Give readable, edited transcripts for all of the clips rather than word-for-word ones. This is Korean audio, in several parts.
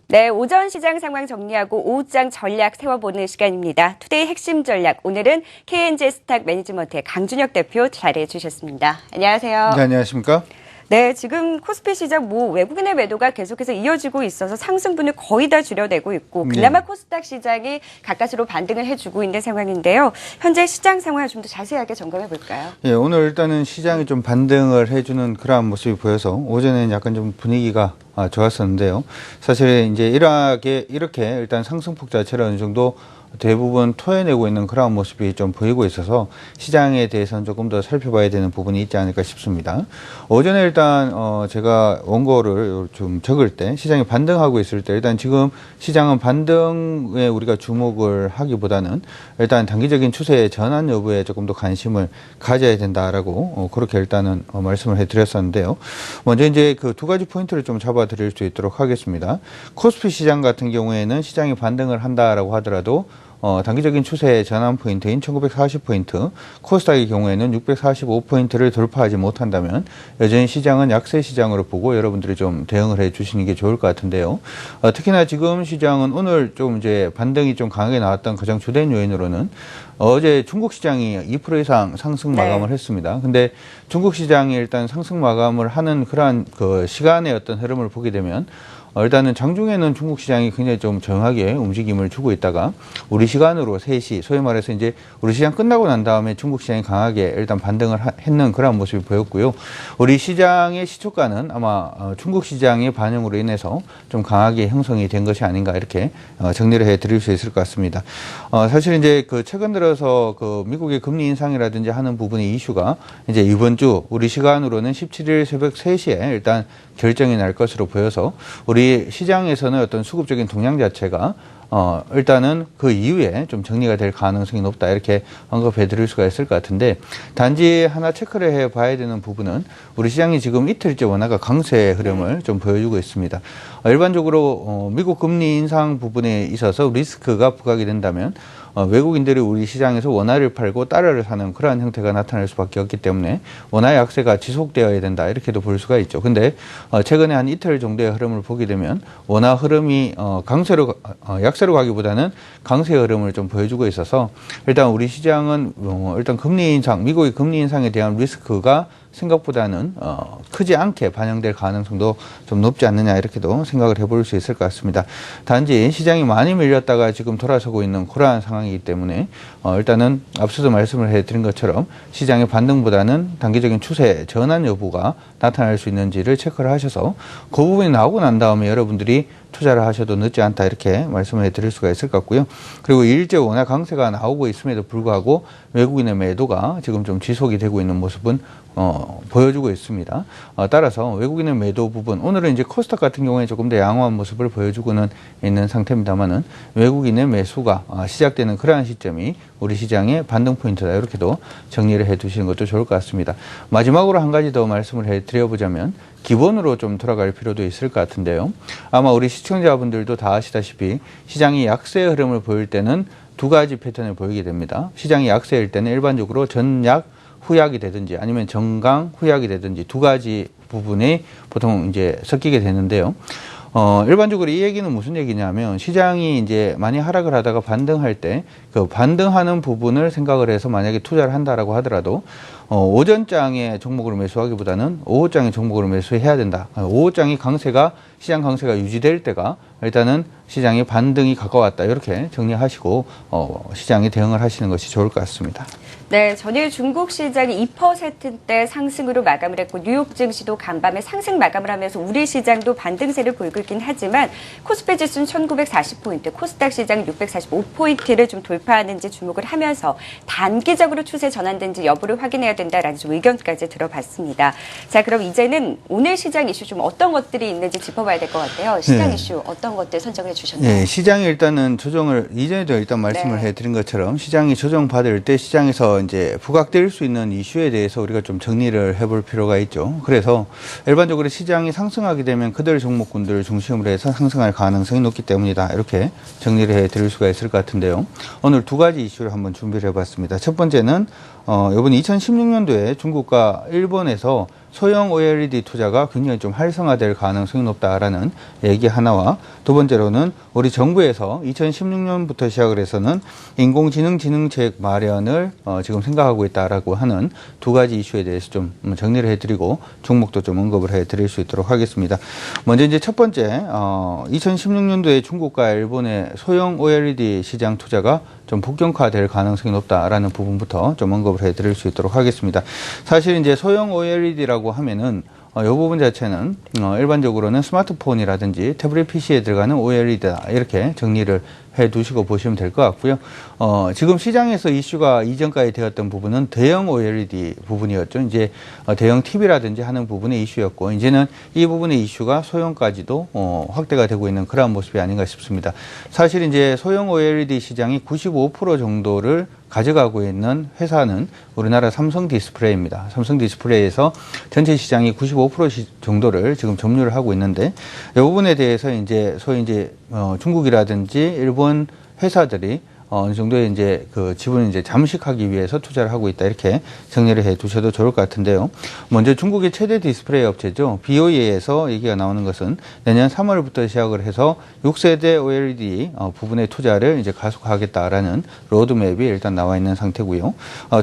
네, 오전 시장 상황 정리하고 오후장 전략 세워보는 시간입니다. 투데이 핵심 전략, 오늘은 KNG 스탁 매니지먼트의 강준혁 대표 자리해 주셨습니다. 안녕하세요. 네, 안녕하십니까? 네, 지금 코스피 시장 외국인의 매도가 계속해서 이어지고 있어서 상승분을 거의 다 줄여내고 있고 그나마 코스닥 시장이 가까스로 반등을 해주고 있는 상황인데요. 현재 시장 상황을 좀 더 자세하게 점검해 볼까요? 예, 오늘 일단은 시장이 좀 반등을 해주는 그러한 모습이 보여서 오전에는 약간 좀 분위기가 좋았었는데요. 사실 이제 이렇게 일단 상승폭 자체를 어느 정도 대부분 토해내고 있는 그런 모습이 좀 보이고 있어서 시장에 대해서는 조금 더 살펴봐야 되는 부분이 있지 않을까 싶습니다. 오전에 일단 제가 원고를 좀 적을 때 시장이 반등하고 있을 때 일단 지금 시장은 반등에 우리가 주목을 하기보다는 일단 단기적인 추세의 전환 여부에 조금 더 관심을 가져야 된다라고 그렇게 일단은 말씀을 해드렸었는데요. 먼저 이제 그 두 가지 포인트를 좀 잡아드릴 수 있도록 하겠습니다. 코스피 시장 같은 경우에는 시장이 반등을 한다라고 하더라도 단기적인 추세의 전환 포인트인 1940포인트, 코스닥의 경우에는 645포인트를 돌파하지 못한다면 여전히 시장은 약세 시장으로 보고 여러분들이 좀 대응을 해 주시는 게 좋을 것 같은데요. 특히나 지금 시장은 오늘 좀 이제 반등이 좀 강하게 나왔던 가장 주된 요인으로는 어제 중국 시장이 2% 이상 상승 마감을 했습니다. 근데 중국 시장이 일단 상승 마감을 하는 그러한 그 시간의 어떤 흐름을 보게 되면 일단은 장중에는 중국 시장이 굉장히 좀 조용하게 움직임을 주고 있다가 우리 시간으로 3시, 소위 말해서 이제 우리 시장 끝나고 난 다음에 중국 시장이 강하게 일단 반등을 했는 그런 모습이 보였고요. 우리 시장의 시초가는 아마 중국 시장의 반영으로 인해서 좀 강하게 형성이 된 것이 아닌가 이렇게 정리를 해 드릴 수 있을 것 같습니다. 사실 이제 그 최근 들어서 그 미국의 금리 인상이라든지 하는 부분의 이슈가 이제 이번 주 우리 시간으로는 17일 새벽 3시에 일단 결정이 날 것으로 보여서 우리 시장에서는 어떤 수급적인 동향 자체가 일단은 그 이후에 좀 정리가 될 가능성이 높다 이렇게 언급해 드릴 수가 있을 것 같은데 단지 하나 체크를 해 봐야 되는 부분은 우리 시장이 지금 이틀째 원화가 강세 흐름을 좀 보여주고 있습니다. 일반적으로 미국 금리 인상 부분에 있어서 리스크가 부각이 된다면 외국인들이 우리 시장에서 원화를 팔고 달러를 사는 그러한 형태가 나타날 수밖에 없기 때문에 원화 약세가 지속되어야 된다 이렇게도 볼 수가 있죠. 근데 최근에 한 이틀 정도의 흐름을 보게 되면 원화 흐름이 약세로 가기보다는 강세 흐름을 좀 보여주고 있어서 일단 우리 시장은 일단 금리 인상, 미국의 금리 인상에 대한 리스크가 생각보다는 크지 않게 반영될 가능성도 좀 높지 않느냐 이렇게도 생각을 해볼 수 있을 것 같습니다. 단지 시장이 많이 밀렸다가 지금 돌아서고 있는 그러한 상황이기 때문에 일단은 앞서도 말씀을 해드린 것처럼 시장의 반등보다는 단기적인 추세 전환 여부가 나타날 수 있는지를 체크를 하셔서 그 부분이 나오고 난 다음에 여러분들이 투자를 하셔도 늦지 않다 이렇게 말씀을 해드릴 수가 있을 것 같고요. 그리고 일제 원화 강세가 나오고 있음에도 불구하고 외국인의 매도가 지금 좀 지속이 되고 있는 모습은 보여주고 있습니다. 따라서 외국인의 매도 부분, 오늘은 이제 코스닥 같은 경우에 조금 더 양호한 모습을 보여주고는 있는 상태입니다만은 외국인의 매수가 시작되는 그러한 시점이 우리 시장의 반등 포인트다 이렇게도 정리를 해 두시는 것도 좋을 것 같습니다. 마지막으로 한 가지 더 말씀을 해 드려보자면 기본으로 좀 돌아갈 필요도 있을 것 같은데요. 아마 우리 시청자분들도 다 아시다시피 시장이 약세 흐름을 보일 때는 두 가지 패턴을 보이게 됩니다. 시장이 약세일 때는 일반적으로 전약 후약이 되든지 아니면 정강 후약이 되든지 두 가지 부분이 보통 이제 섞이게 되는데요. 일반적으로 이 얘기는 무슨 얘기냐면 시장이 이제 많이 하락을 하다가 반등할 때 그 반등하는 부분을 생각을 해서 만약에 투자를 한다라고 하더라도 오전장의 종목으로 매수하기보다는 오후장의 종목으로 매수해야 된다. 오후장이 시장 강세가 유지될 때가 일단은 시장의 반등이 가까웠다. 이렇게 정리하시고 시장에 대응을 하시는 것이 좋을 것 같습니다. 네, 전일 중국 시장이 2%대 상승으로 마감을 했고 뉴욕 증시도 간밤에 상승 마감을 하면서 우리 시장도 반등세를 보이고 있긴 하지만 코스피 지수는 1940포인트, 코스닥 시장 645포인트를 좀 돌파하는지 주목을 하면서 단기적으로 추세 전환된지 여부를 확인해야 된다라는 좀 의견까지 들어봤습니다. 자, 그럼 이제는 오늘 시장 이슈 좀 어떤 것들이 있는지 짚어봐야 될 것 같아요. 시장 이슈 어떤 것들 선정해 주셨나요? 네, 시장이 일단은 조정을 이전에도 일단 말씀을 해드린 것처럼 시장이 조정받을 때 시장에서 이제 부각될 수 있는 이슈에 대해서 우리가 좀 정리를 해볼 필요가 있죠. 그래서 일반적으로 시장이 상승하게 되면 그들 종목군들 중심으로 해서 상승할 가능성이 높기 때문이다. 이렇게 정리를 해드릴 수가 있을 것 같은데요. 오늘 두 가지 이슈를 한번 준비를 해봤습니다. 첫 번째는 이번 2016년도에 중국과 일본에서 소형 OLED 투자가 굉장히 좀 활성화될 가능성이 높다라는 얘기 하나와 두 번째로는 우리 정부에서 2016년부터 시작을 해서는 인공지능 지능책 마련을 지금 생각하고 있다라고 하는 두 가지 이슈에 대해서 좀 정리를 해드리고 종목도 좀 언급을 해드릴 수 있도록 하겠습니다. 먼저 이제 첫 번째 2016년도에 중국과 일본의 소형 OLED 시장 투자가 좀 복경화될 가능성이 높다라는 부분부터 좀 언급을 해드릴 수 있도록 하겠습니다. 사실 이제 소형 OLED라고 하면은 이 부분 자체는 일반적으로는 스마트폰이라든지 태블릿 PC에 들어가는 OLED다 이렇게 정리를 해 두시고 보시면 될 것 같고요. 지금 시장에서 이슈가 이전까지 되었던 부분은 대형 OLED 부분이었죠. 이제 대형 TV라든지 하는 부분의 이슈였고 이제는 이 부분의 이슈가 소형까지도 확대가 되고 있는 그러한 모습이 아닌가 싶습니다. 사실 이제 소형 OLED 시장이 95% 정도를 가져가고 있는 회사는 우리나라 삼성 디스플레이입니다. 삼성 디스플레이에서 전체 시장이 95% 정도를 지금 점유를 하고 있는데 이 부분에 대해서 이제 소위 이제 중국이라든지 일본 회사들이 어느 정도의 이제 그 지분을 이제 잠식하기 위해서 투자를 하고 있다 이렇게 정리를 해 두셔도 좋을 것 같은데요. 먼저 중국의 최대 디스플레이 업체죠. BOE에서 얘기가 나오는 것은 내년 3월부터 시작을 해서 6세대 OLED 부분의 투자를 이제 가속화하겠다라는 로드맵이 일단 나와 있는 상태고요.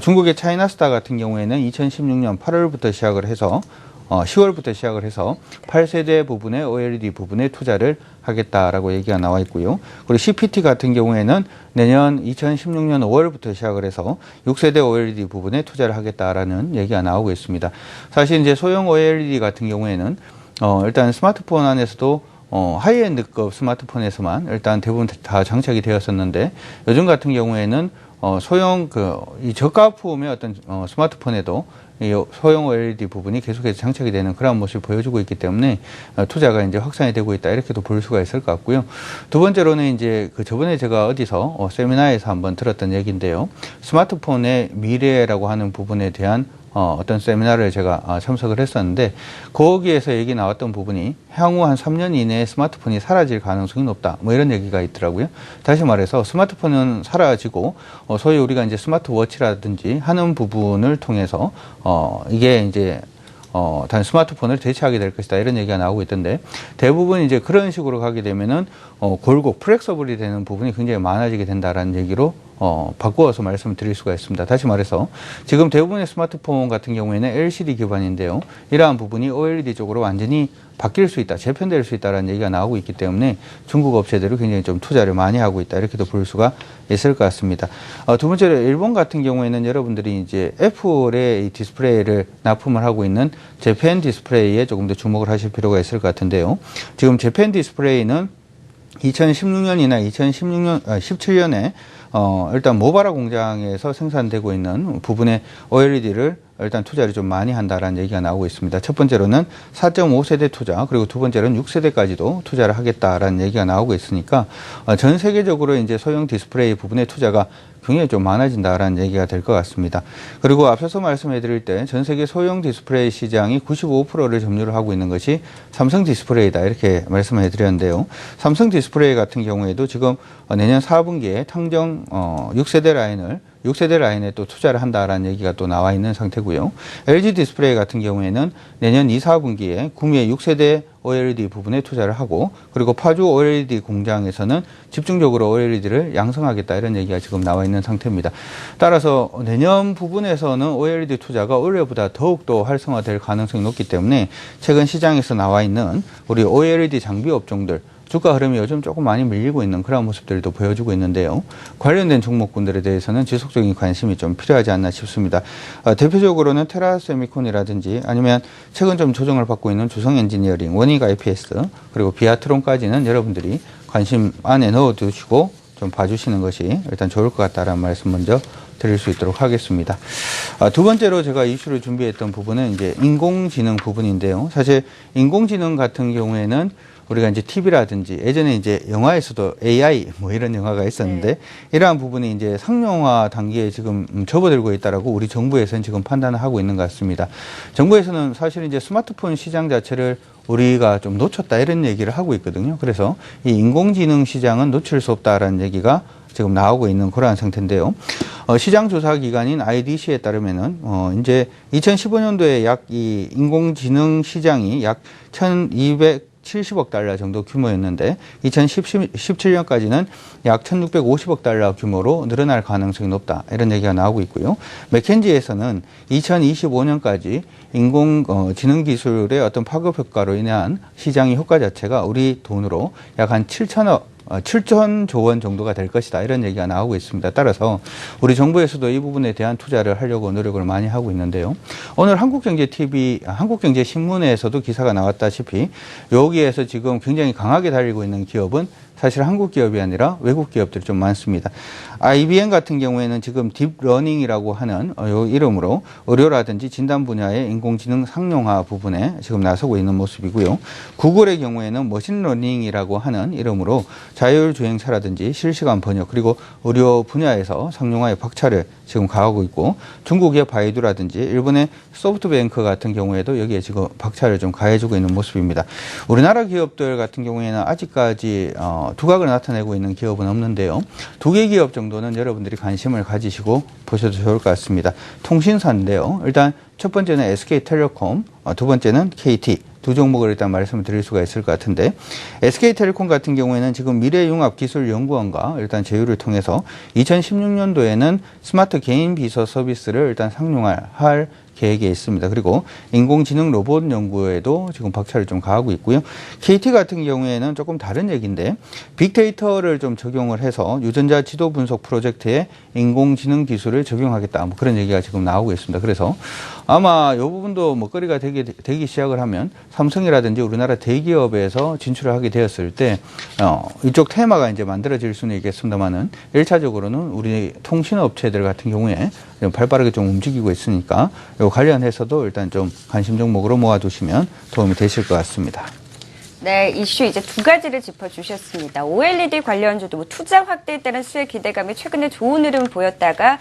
중국의 차이나스타 같은 경우에는 2016년 8월부터 시작을 해서 10월부터 시작을 해서 8세대 부분의 OLED 부분에 투자를 하겠다라고 얘기가 나와 있고요. 그리고 CPT 같은 경우에는 내년 2016년 5월부터 시작을 해서 6세대 OLED 부분에 투자를 하겠다라는 얘기가 나오고 있습니다. 사실 이제 소형 OLED 같은 경우에는 일단 스마트폰 안에서도 하이엔드급 스마트폰에서만 일단 대부분 다 장착이 되었었는데 요즘 같은 경우에는 소형 이 저가품의 어떤 스마트폰에도 이 소형 OLED 부분이 계속해서 장착이 되는 그런 모습을 보여주고 있기 때문에 투자가 이제 확산이 되고 있다 이렇게도 볼 수가 있을 것 같고요. 두 번째로는 이제 저번에 제가 어디서 세미나에서 한번 들었던 얘기인데요. 스마트폰의 미래라고 하는 부분에 대한 어떤 세미나를 제가 참석을 했었는데 거기에서 얘기 나왔던 부분이 향후 한 3년 이내에 스마트폰이 사라질 가능성이 높다. 뭐 이런 얘기가 있더라고요. 다시 말해서 스마트폰은 사라지고 소위 우리가 이제 스마트워치라든지 하는 부분을 통해서 이게 이제 단 스마트폰을 대체하게 될 것이다 이런 얘기가 나오고 있던데 대부분 이제 그런 식으로 가게 되면은 골고 플렉서블이 되는 부분이 굉장히 많아지게 된다라는 얘기로 바꾸어서 말씀을 드릴 수가 있습니다. 다시 말해서 지금 대부분의 스마트폰 같은 경우에는 LCD 기반인데요. 이러한 부분이 OLED 쪽으로 완전히 바뀔 수 있다, 재편될 수 있다라는 얘기가 나오고 있기 때문에 중국 업체들이 굉장히 좀 투자를 많이 하고 있다 이렇게도 볼 수가 있을 것 같습니다. 두 번째로 일본 같은 경우에는 여러분들이 이제 애플의 이 디스플레이를 납품을 하고 있는 재팬 디스플레이에 조금 더 주목을 하실 필요가 있을 것 같은데요. 지금 재팬 디스플레이는 2016년이나 17년에 일단 모바라 공장에서 생산되고 있는 부분의 OLED를 일단 투자를 좀 많이 한다라는 얘기가 나오고 있습니다. 첫 번째로는 4.5세대 투자, 그리고 두 번째로는 6세대까지도 투자를 하겠다라는 얘기가 나오고 있으니까 전 세계적으로 이제 소형 디스플레이 부분의 투자가 굉장히 좀 많아진다라는 얘기가 될 것 같습니다. 그리고 앞서서 말씀해 드릴 때 전 세계 소형 디스플레이 시장이 95%를 점유를 하고 있는 것이 삼성 디스플레이다 이렇게 말씀해 드렸는데요. 삼성 디스플레이 같은 경우에도 지금 내년 4분기에 탕정 6세대 라인에 또 투자를 한다라는 얘기가 또 나와 있는 상태고요. LG 디스플레이 같은 경우에는 내년 2, 4분기에 구미의 6세대 OLED 부분에 투자를 하고 그리고 파주 OLED 공장에서는 집중적으로 OLED를 양성하겠다 이런 얘기가 지금 나와 있는 상태입니다. 따라서 내년 부분에서는 OLED 투자가 올해보다 더욱더 활성화될 가능성이 높기 때문에 최근 시장에서 나와 있는 우리 OLED 장비 업종들 주가 흐름이 요즘 조금 많이 밀리고 있는 그런 모습들도 보여주고 있는데요. 관련된 종목군들에 대해서는 지속적인 관심이 좀 필요하지 않나 싶습니다. 대표적으로는 테라세미콘이라든지 아니면 최근 좀 조정을 받고 있는 주성 엔지니어링, 원익 IPS, 그리고 비아트론까지는 여러분들이 관심 안에 넣어두시고 좀 봐주시는 것이 일단 좋을 것 같다라는 말씀 먼저 드릴 수 있도록 하겠습니다. 두 번째로 제가 이슈를 준비했던 부분은 이제 인공지능 부분인데요. 사실 인공지능 같은 경우에는 우리가 이제 TV라든지 예전에 이제 영화에서도 AI 뭐 이런 영화가 있었는데 네. 이러한 부분이 이제 상용화 단계에 지금 접어들고 있다라고 우리 정부에서는 지금 판단을 하고 있는 것 같습니다. 정부에서는 사실 이제 스마트폰 시장 자체를 우리가 좀 놓쳤다 이런 얘기를 하고 있거든요. 그래서 이 인공지능 시장은 놓칠 수 없다라는 얘기가 지금 나오고 있는 그러한 상태인데요. 시장 조사 기관인 IDC에 따르면은 이제 2015년도에 약 이 인공지능 시장이 약 1,270억 달러 정도 규모였는데 2017년까지는 약 1,650억 달러 규모로 늘어날 가능성이 높다. 이런 얘기가 나오고 있고요. 맥켄지에서는 2025년까지 인공지능 기술의 어떤 파급 효과로 인한 시장의 효과 자체가 우리 돈으로 약 한 7천조 원 정도가 될 것이다. 이런 얘기가 나오고 있습니다. 따라서 우리 정부에서도 이 부분에 대한 투자를 하려고 노력을 많이 하고 있는데요. 오늘 한국경제TV, 한국경제신문에서도 기사가 나왔다시피 여기에서 지금 굉장히 강하게 달리고 있는 기업은 사실 한국 기업이 아니라 외국 기업들이 좀 많습니다. IBM 같은 경우에는 지금 딥러닝이라고 하는 이 이름으로 의료라든지 진단 분야의 인공지능 상용화 부분에 지금 나서고 있는 모습이고요. 구글의 경우에는 머신러닝이라고 하는 이름으로 자율주행차라든지 실시간 번역 그리고 의료 분야에서 상용화에 박차를 지금 가하고 있고 중국의 바이두라든지 일본의 소프트뱅크 같은 경우에도 여기에 지금 박차를 좀 가해주고 있는 모습입니다. 우리나라 기업들 같은 경우에는 아직까지 두각을 나타내고 있는 기업은 없는데요. 두 개 기업 정도는 여러분들이 관심을 가지시고 보셔도 좋을 것 같습니다. 통신사인데요. 일단 첫 번째는 SK텔레콤, 두 번째는 KT. 두 종목을 일단 말씀을 드릴 수가 있을 것 같은데 SK텔레콤 같은 경우에는 지금 미래융합기술연구원과 일단 제휴를 통해서 2016년도에는 스마트 개인 비서 서비스를 일단 상용화할 계획에 있습니다. 그리고 인공지능 로봇 연구에도 지금 박차를 좀 가하고 있고요. KT 같은 경우에는 조금 다른 얘기인데 빅데이터를 좀 적용을 해서 유전자 지도 분석 프로젝트에 인공지능 기술을 적용하겠다. 뭐 그런 얘기가 지금 나오고 있습니다. 그래서 아마 이 부분도 먹거리가 되기 시작을 하면 삼성이라든지 우리나라 대기업에서 진출을 하게 되었을 때 이쪽 테마가 이제 만들어질 수는 있겠습니다만은 1차적으로는 우리 통신업체들 같은 경우에 좀 발빠르게 좀 움직이고 있으니까 이 관련해서도 일단 좀 관심 종목으로 모아두시면 도움이 되실 것 같습니다. 네, 이슈 이제 두 가지를 짚어주셨습니다. OLED 관련주도 뭐 투자 확대에 따른 수혜 기대감이 최근에 좋은 흐름을 보였다가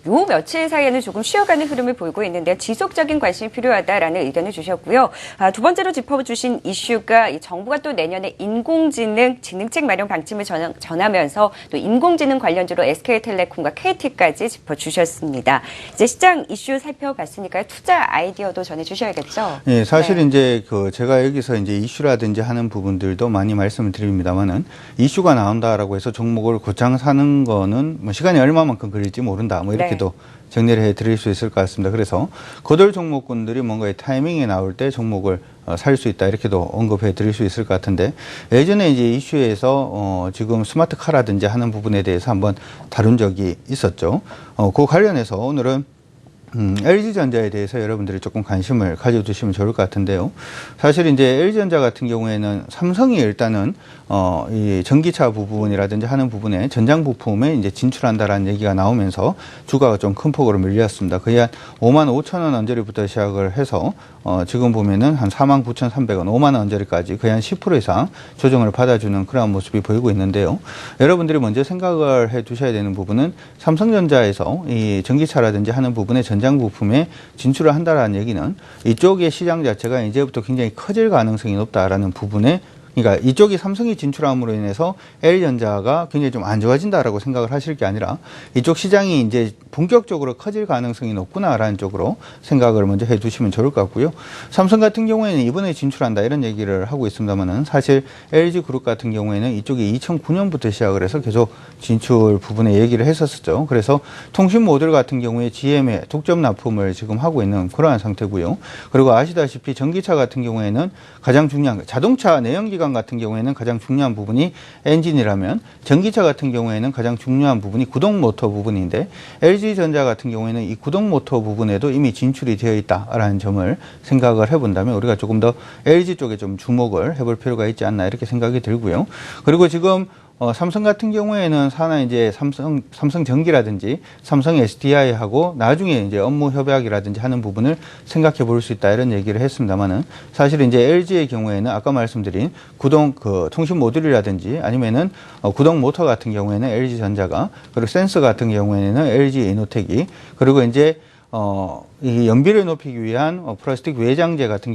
요 며칠 사이에는 조금 쉬어가는 흐름을 보이고 있는데요. 지속적인 관심이 필요하다라는 의견을 주셨고요. 두 번째로 짚어주신 이슈가 이 정부가 또 내년에 인공지능 지능책 마련 방침을 전하면서 또 인공지능 관련주로 SK텔레콤과 KT까지 짚어주셨습니다. 이제 시장 이슈 살펴봤으니까요. 투자 아이디어도 전해주셔야겠죠? 네, 사실 이제 제가 여기서 이제 이슈라든지 하는 부분들도 많이 말씀을 드립니다만은 이슈가 나온다라고 해서 종목을 곧장 사는 거는 뭐 시간이 얼마만큼 걸릴지 모른다. 뭐 이렇게도 정리를 해 드릴 수 있을 것 같습니다. 그래서 거들 종목군들이 뭔가 타이밍에 나올 때 종목을 살 수 있다. 이렇게도 언급해 드릴 수 있을 것 같은데 예전에 이제 이슈에서 지금 스마트카라든지 하는 부분에 대해서 한번 다룬 적이 있었죠. 그 관련해서 오늘은 LG전자에 대해서 여러분들이 조금 관심을 가져두시면 좋을 것 같은데요. 사실 이제 LG전자 같은 경우에는 삼성이 일단은 이 전기차 부분이라든지 하는 부분에 전장 부품에 이제 진출한다라는 얘기가 나오면서 주가가 좀 큰 폭으로 밀렸습니다. 거의 한 55,000원 언저리부터 시작을 해서 지금 보면은 한 49,300원, 5만 원 언저리까지 거의 한 10% 이상 조정을 받아주는 그런 모습이 보이고 있는데요. 여러분들이 먼저 생각을 해 두셔야 되는 부분은 삼성전자에서 이 전기차라든지 하는 부분에 전장 부품에 진출을 한다라는 얘기는 이쪽의 시장 자체가 이제부터 굉장히 커질 가능성이 높다라는 부분에 그러니까 이쪽이 삼성이 진출함으로 인해서 LG전자가 굉장히 좀 안 좋아진다라고 생각을 하실 게 아니라 이쪽 시장이 이제 본격적으로 커질 가능성이 높구나라는 쪽으로 생각을 먼저 해두시면 좋을 것 같고요. 삼성 같은 경우에는 이번에 진출한다 이런 얘기를 하고 있습니다만은 사실 LG그룹 같은 경우에는 이쪽이 2009년부터 시작을 해서 계속 진출 부분에 얘기를 했었죠. 그래서 통신 모듈 같은 경우에 GM에 독점 납품을 지금 하고 있는 그러한 상태고요. 그리고 아시다시피 전기차 같은 경우에는 가장 중요한 자동차 내연기관 같은 경우에는 가장 중요한 부분이 엔진이라면 전기차 같은 경우에는 가장 중요한 부분이 구동 모터 부분인데 LG전자 같은 경우에는 이 구동 모터 부분에도 이미 진출이 되어 있다라는 점을 생각을 해본다면 우리가 조금 더 LG 쪽에 좀 주목을 해볼 필요가 있지 않나 이렇게 생각이 들고요. 그리고 지금 삼성 같은 경우에는 산하 이제 삼성전기라든지 삼성 SDI하고 나중에 이제 업무 협약이라든지 하는 부분을 생각해 볼 수 있다 이런 얘기를 했습니다만은 사실 이제 LG의 경우에는 아까 말씀드린 구동 그 통신 모듈이라든지 아니면은 구동 모터 같은 경우에는 LG전자가 그리고 센서 같은 경우에는 LG 이노텍이 그리고 이제 이 연비를 높이기 위한 플라스틱 외장재 같은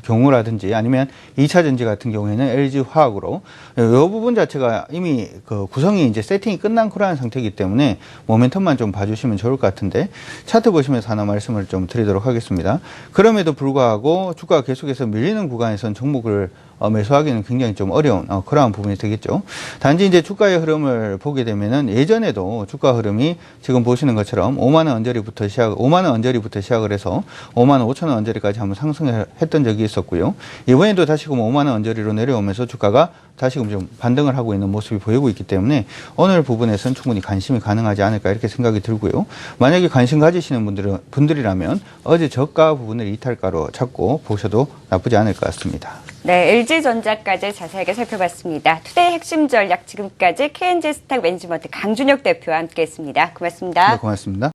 경우라든지 아니면 2차 전지 같은 경우에는 LG 화학으로 이 부분 자체가 이미 그 구성이 이제 세팅이 끝난 그러한 상태이기 때문에 모멘텀만 좀 봐주시면 좋을 것 같은데 차트 보시면서 하나 말씀을 좀 드리도록 하겠습니다. 그럼에도 불구하고 주가가 계속해서 밀리는 구간에선 종목을 매수하기는 굉장히 좀 어려운 그러한 부분이 되겠죠. 단지 이제 주가의 흐름을 보게 되면은 예전에도 주가 흐름이 지금 보시는 것처럼 5만 원 언저리부터 시작을 해서 5만 5천 원 언저리까지 한번 상승했던 적이 있었고요. 이번에도 다시금 5만 원 언저리로 내려오면서 주가가 다시금 좀 반등을 하고 있는 모습이 보이고 있기 때문에 오늘 부분에서는 충분히 관심이 가능하지 않을까 이렇게 생각이 들고요. 만약에 관심 가지시는 분들이라면 어제 저가 부분을 이탈가로 잡고 보셔도 나쁘지 않을 것 같습니다. 네, LG전자까지 자세하게 살펴봤습니다. 투데이 핵심 전략 지금까지 KNG 스탁 매니지먼트 강준혁 대표와 함께했습니다. 고맙습니다. 네, 고맙습니다.